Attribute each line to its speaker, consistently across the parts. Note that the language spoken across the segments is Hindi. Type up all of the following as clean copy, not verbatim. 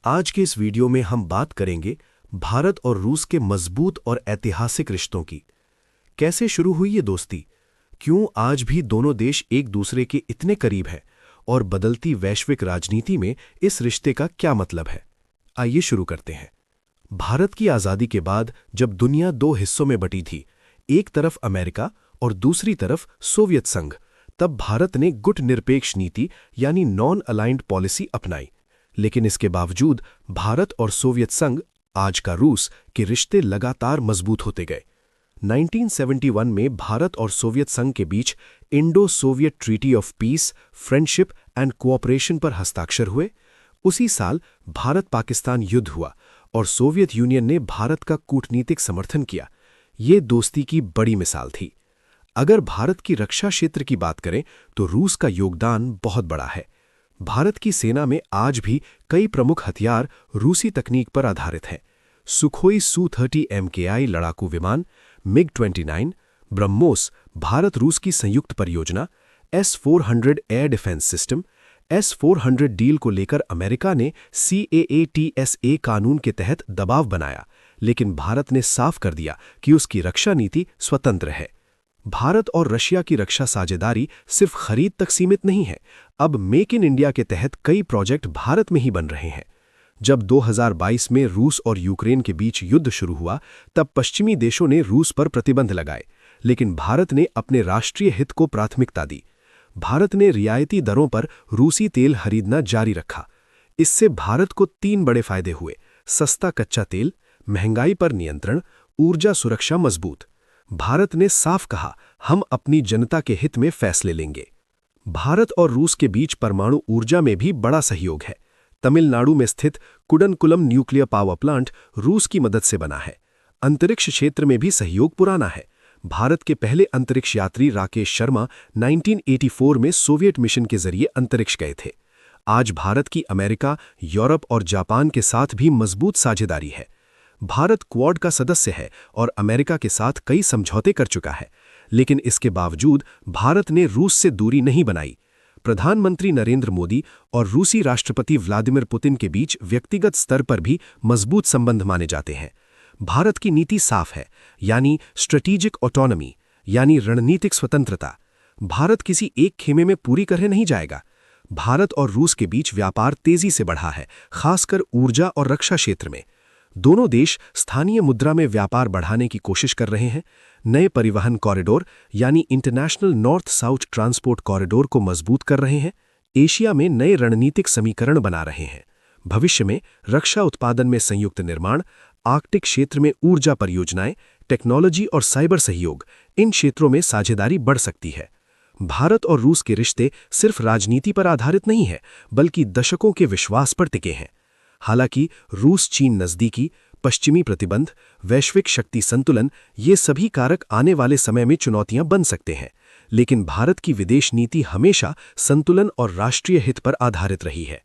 Speaker 1: आज के इस वीडियो में हम बात करेंगे भारत और रूस के मजबूत और ऐतिहासिक रिश्तों की। कैसे शुरू हुई ये दोस्ती, क्यों आज भी दोनों देश एक दूसरे के इतने करीब हैं और बदलती वैश्विक राजनीति में इस रिश्ते का क्या मतलब है। आइए शुरू करते हैं। भारत की आज़ादी के बाद जब दुनिया दो हिस्सों में बटी थी, एक तरफ अमेरिका और दूसरी तरफ सोवियत संघ, तब भारत ने गुटनिरपेक्ष नीति यानी नॉन अलाइंड पॉलिसी अपनाई। लेकिन इसके बावजूद भारत और सोवियत संघ, आज का रूस, के रिश्ते लगातार मजबूत होते गए। 1971 में भारत और सोवियत संघ के बीच Indo Soviet treaty of peace, friendship and cooperation पर हस्ताक्षर हुए। उसी साल भारत पाकिस्तान युद्ध हुआ और सोवियत यूनियन ने भारत का कूटनीतिक समर्थन किया। ये दोस्ती की बड़ी मिसाल थी। अगर भारत की रक्षा क्षेत्र की बात करें तो रूस का योगदान बहुत बड़ा है। भारत की सेना में आज भी कई प्रमुख हथियार रूसी तकनीक पर आधारित हैं। सुखोई सू-30 MKI लड़ाकू विमान, MiG-29, ब्रह्मोस भारत रूस की संयुक्त परियोजना, S-400 air defence system. S-400 deal को लेकर अमेरिका ने CAATSA कानून के तहत दबाव बनाया, लेकिन भारत ने साफ कर दिया कि उसकी रक्षा नीति स्वतंत्र है। भारत और रशिया की रक्षा साझेदारी सिर्फ खरीद तक सीमित नहीं है। अब मेक इन इंडिया के तहत कई प्रोजेक्ट भारत में ही बन रहे हैं। जब 2022 में रूस और यूक्रेन के बीच युद्ध शुरू हुआ, तब पश्चिमी देशों ने रूस पर प्रतिबंध लगाए, लेकिन भारत ने अपने राष्ट्रीय हित को प्राथमिकता दी। भारत ने रियायती दरों पर रूसी तेल खरीदना जारी रखा। इससे भारत को 3 बड़े फायदे हुए: सस्ता कच्चा तेल, महंगाई पर नियंत्रण, ऊर्जा सुरक्षा मजबूत। भारत ने साफ कहा, हम अपनी जनता के हित में फैसले लेंगे। भारत और रूस के बीच परमाणु ऊर्जा में भी बड़ा सहयोग है। तमिलनाडु में स्थित कुडनकुलम न्यूक्लियर पावर प्लांट रूस की मदद से बना है। अंतरिक्ष क्षेत्र में भी सहयोग पुराना है। भारत के पहले अंतरिक्ष यात्री राकेश शर्मा 1984 में सोवियत मिशन के जरिए अंतरिक्ष गए थे। आज भारत की अमेरिका, यूरोप और जापान के साथ भी मजबूत साझेदारी है। भारत क्वाड का सदस्य है और अमेरिका के साथ कई समझौते कर चुका है, लेकिन इसके बावजूद भारत ने रूस से दूरी नहीं बनाई। प्रधानमंत्री नरेंद्र मोदी और रूसी राष्ट्रपति व्लादिमीर पुतिन के बीच व्यक्तिगत स्तर पर भी मजबूत संबंध माने जाते हैं। भारत की नीति साफ है, यानी स्ट्रेटेजिक ऑटोनॉमी, यानी रणनीतिक स्वतंत्रता। भारत किसी एक खेमे में पूरी तरह नहीं जाएगा। भारत और रूस के बीच व्यापार तेजी से बढ़ा है, खासकर ऊर्जा और रक्षा क्षेत्र में। दोनों देश स्थानीय मुद्रा में व्यापार बढ़ाने की कोशिश कर रहे हैं। नए परिवहन कॉरिडोर यानी international north south transport corridor को मजबूत कर रहे हैं। एशिया में नए रणनीतिक समीकरण बना रहे हैं। भविष्य में रक्षा उत्पादन में संयुक्त निर्माण, आर्कटिक क्षेत्र में ऊर्जा परियोजनाएं, टेक्नोलॉजी और साइबर सहयोग, इन क्षेत्रों में साझेदारी बढ़ सकती है। भारत और रूस के रिश्ते सिर्फ राजनीति पर आधारित नहीं है, बल्कि दशकों के विश्वास पर टिके हैं। हालांकि रूस चीन नजदीकी, पश्चिमी प्रतिबंध, वैश्विक शक्ति संतुलन, ये सभी कारक आने वाले समय में चुनौतियां बन सकते हैं, लेकिन भारत की विदेश नीति हमेशा संतुलन और राष्ट्रीय हित पर आधारित रही है।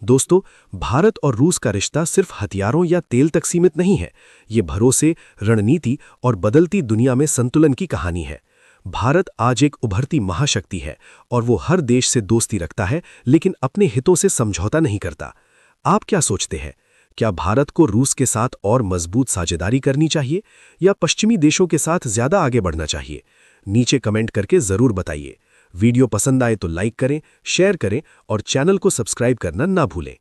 Speaker 1: दोस्तों, भारत और रूस का रिश्ता सिर्फ हथियारों या तेल तक सीमित नहीं है। ये भरोसे, रणनीति और बदलती दुनिया में संतुलन की कहानी है। भारत आज एक उभरती महाशक्ति है और वो हर देश से दोस्ती रखता है, लेकिन अपने हितों से समझौता नहीं करता। आप क्या सोचते हैं? क्या भारत को रूस के साथ और मजबूत साझेदारी करनी चाहिए या पश्चिमी देशों के साथ ज्यादा आगे बढ़ना चाहिए? नीचे कमेंट करके जरूर बताइए। वीडियो पसंद आए तो लाइक करें, शेयर करें और चैनल को सब्सक्राइब करना ना भूलें।